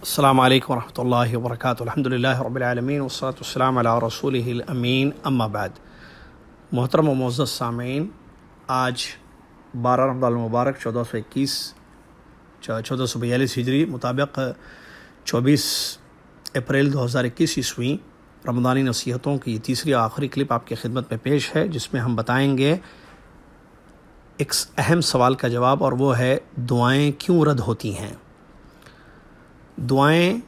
السلام علیکم ورحمۃ اللہ وبرکاتہ۔ الحمد للہ رب العالمین والصلاۃ والسلام علی رسولہ الامین، اما بعد۔ محترم و معزز سامعین، آج 12 رمضان المبارک 1442 ہجری مطابق 24 اپریل 2021 عیسوی رمضانی نصیحتوں کی تیسری آخری کلپ آپ کی خدمت میں پیش ہے، جس میں ہم بتائیں گے ایک اہم سوال کا جواب، اور وہ ہے دعائیں کیوں رد ہوتی ہیں۔ دعائیں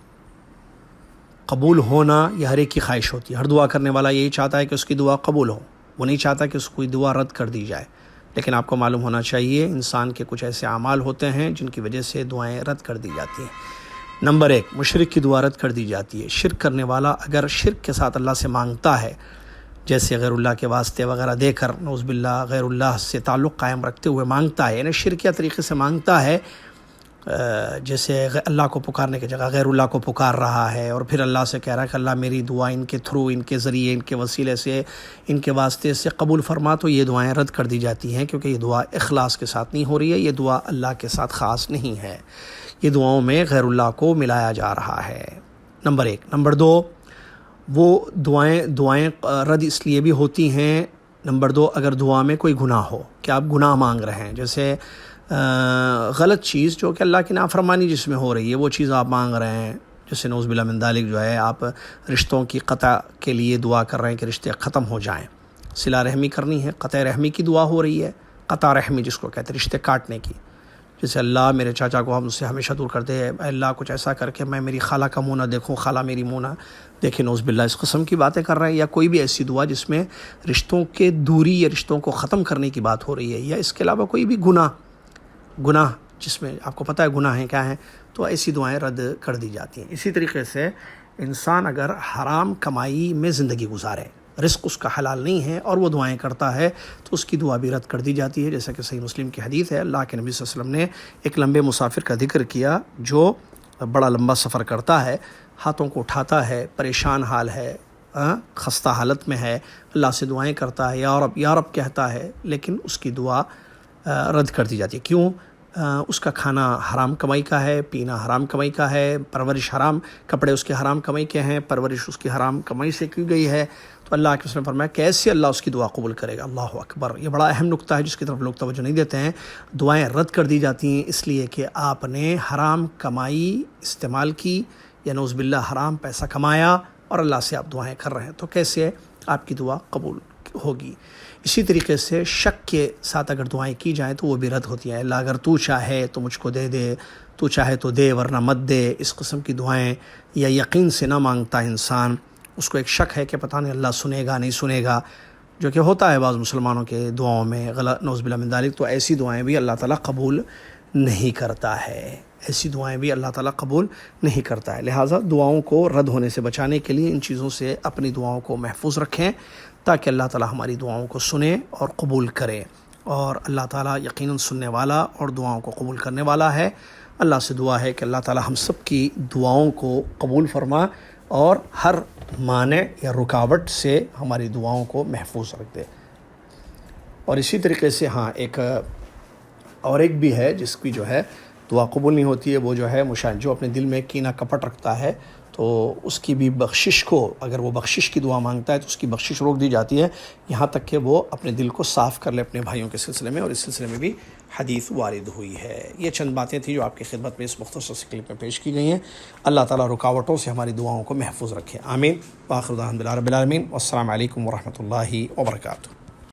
قبول ہونا یہ ہر ایک کی خواہش ہوتی ہے۔ ہر دعا کرنے والا یہی چاہتا ہے کہ اس کی دعا قبول ہو، وہ نہیں چاہتا کہ اس کی دعا رد کر دی جائے۔ لیکن آپ کو معلوم ہونا چاہیے انسان کے کچھ ایسے اعمال ہوتے ہیں جن کی وجہ سے دعائیں رد کر دی جاتی ہیں۔ نمبر 1، مشرک کی دعا رد کر دی جاتی ہے۔ شرک کرنے والا اگر شرک کے ساتھ اللہ سے مانگتا ہے، جیسے غیر اللہ کے واسطے وغیرہ دے کر نعوذ باللہ غیر اللہ سے تعلق قائم رکھتے ہوئے مانگتا ہے، یعنی شرکیہ طریقے سے مانگتا ہے، جیسے اللہ کو پکارنے کی جگہ غیر اللہ کو پکار رہا ہے، اور پھر اللہ سے کہہ رہا ہے کہ اللہ میری دعا ان کے تھرو، ان کے ذریعے، ان کے وسیلے سے، ان کے واسطے سے قبول فرما، تو یہ دعائیں رد کر دی جاتی ہیں، کیونکہ یہ دعا اخلاص کے ساتھ نہیں ہو رہی ہے، یہ دعا اللہ کے ساتھ خاص نہیں ہے، یہ دعاؤں میں غیر اللہ کو ملایا جا رہا ہے۔ نمبر 1۔ نمبر 2، وہ دعائیں رد اس لیے بھی ہوتی ہیں۔ نمبر 2، اگر دعا میں کوئی گناہ ہو، کہ آپ گناہ مانگ رہے ہیں، جیسے غلط چیز جو کہ اللہ کی نافرمانی جس میں ہو رہی ہے، وہ چیز آپ مانگ رہے ہیں، جیسے نعوذ باللہ من ذالک جو ہے آپ رشتوں کی قطع کے لیے دعا کر رہے ہیں کہ رشتے ختم ہو جائیں، صلہ رحمی کرنی ہے، قطع رحمی کی دعا ہو رہی ہے، قطع رحمی جس کو کہتے ہیں رشتے کاٹنے کی، جیسے اللہ میرے چاچا کو ہم سے ہمیشہ دور کر دے، اللہ کچھ ایسا کر کے میں میری خالہ کا منہ نہ دیکھوں، خالہ میری منہ نہ دیکھیں، نعوذ باللہ اس قسم کی باتیں کر رہے ہیں، یا کوئی بھی ایسی دعا جس میں رشتوں کے دوری یا رشتوں کو ختم کرنے کی بات ہو رہی ہے، یا اس کے علاوہ کوئی بھی گناہ جس میں آپ کو پتہ ہے گناہ ہیں کیا ہیں، تو ایسی دعائیں رد کر دی جاتی ہیں۔ اسی طریقے سے انسان اگر حرام کمائی میں زندگی گزارے، رزق اس کا حلال نہیں ہے، اور وہ دعائیں کرتا ہے، تو اس کی دعا بھی رد کر دی جاتی ہے، جیسا کہ صحیح مسلم کی حدیث ہے، اللہ کے نبی صلی اللہ علیہ وسلم نے ایک لمبے مسافر کا ذکر کیا جو بڑا لمبا سفر کرتا ہے، ہاتھوں کو اٹھاتا ہے، پریشان حال ہے، خستہ حالت میں ہے، اللہ سے دعائیں کرتا ہے، یا رب یا رب کہتا ہے، لیکن اس کی دعا رد کر دی جاتی ہے۔ کیوں؟ اس کا کھانا حرام کمائی کا ہے، پینا حرام کمائی کا ہے، پرورش حرام، کپڑے اس کے حرام کمائی کے ہیں، پرورش اس کی حرام کمائی سے کی گئی ہے، تو اللہ کے رسول نے فرمایا کیسے اللہ اس کی دعا قبول کرے گا؟ اللہ اکبر! یہ بڑا اہم نقطہ ہے جس کی طرف لوگ توجہ نہیں دیتے ہیں۔ دعائیں رد کر دی جاتی ہیں اس لیے کہ آپ نے حرام کمائی استعمال کی، یا نعوذ باللہ حرام پیسہ کمایا، اور اللہ سے آپ دعائیں کر رہے ہیں، تو کیسے آپ کی دعا قبول ہوگی؟ اسی طریقے سے شک کے ساتھ اگر دعائیں کی جائیں تو وہ بھی رد ہوتی ہیں۔ اللہ اگر تو چاہے تو مجھ کو دے دے، تو چاہے تو دے ورنہ مت دے، اس قسم کی دعائیں، یا یقین سے نہ مانگتا انسان، اس کو ایک شک ہے کہ پتہ نہیں اللہ سنے گا نہیں سنے گا، جو کہ ہوتا ہے بعض مسلمانوں کے دعاؤں میں، غلط نعوذ باللہ من ذالک، تو ایسی دعائیں بھی اللہ تعالیٰ قبول نہیں کرتا ہے، ایسی دعائیں بھی اللہ تعالیٰ قبول نہیں کرتا ہے۔ لہٰذا دعاؤں کو رد ہونے سے بچانے کے لیے ان چیزوں سے اپنی دعاؤں کو محفوظ رکھیں، تاکہ اللہ تعالیٰ ہماری دعاؤں کو سنے اور قبول کرے، اور اللہ تعالیٰ یقیناً سننے والا اور دعاؤں کو قبول کرنے والا ہے۔ اللہ سے دعا ہے کہ اللہ تعالیٰ ہم سب کی دعاؤں کو قبول فرما، اور ہر مانع یا رکاوٹ سے ہماری دعاؤں کو محفوظ رکھ دے۔ اور اسی طریقے سے ایک بھی ہے جس کی جو ہے دعا قبول نہیں ہوتی ہے، وہ جو ہے جو اپنے دل میں کینہ کپٹ رکھتا ہے، تو اس کی بھی بخشش کو، اگر وہ بخشش کی دعا مانگتا ہے تو اس کی بخشش روک دی جاتی ہے، یہاں تک کہ وہ اپنے دل کو صاف کر لے اپنے بھائیوں کے سلسلے میں، اور اس سلسلے میں بھی حدیث وارد ہوئی ہے۔ یہ چند باتیں تھیں جو آپ کی خدمت میں اس مختصر سی کلپ میں پیش کی گئی ہیں۔ اللہ تعالیٰ رکاوٹوں سے ہماری دعاؤں کو محفوظ رکھے، آمین۔ وآخر دعوانا الحمد للہ رب العالمین، والسلام علیکم ورحمۃ اللہ وبرکاتہ۔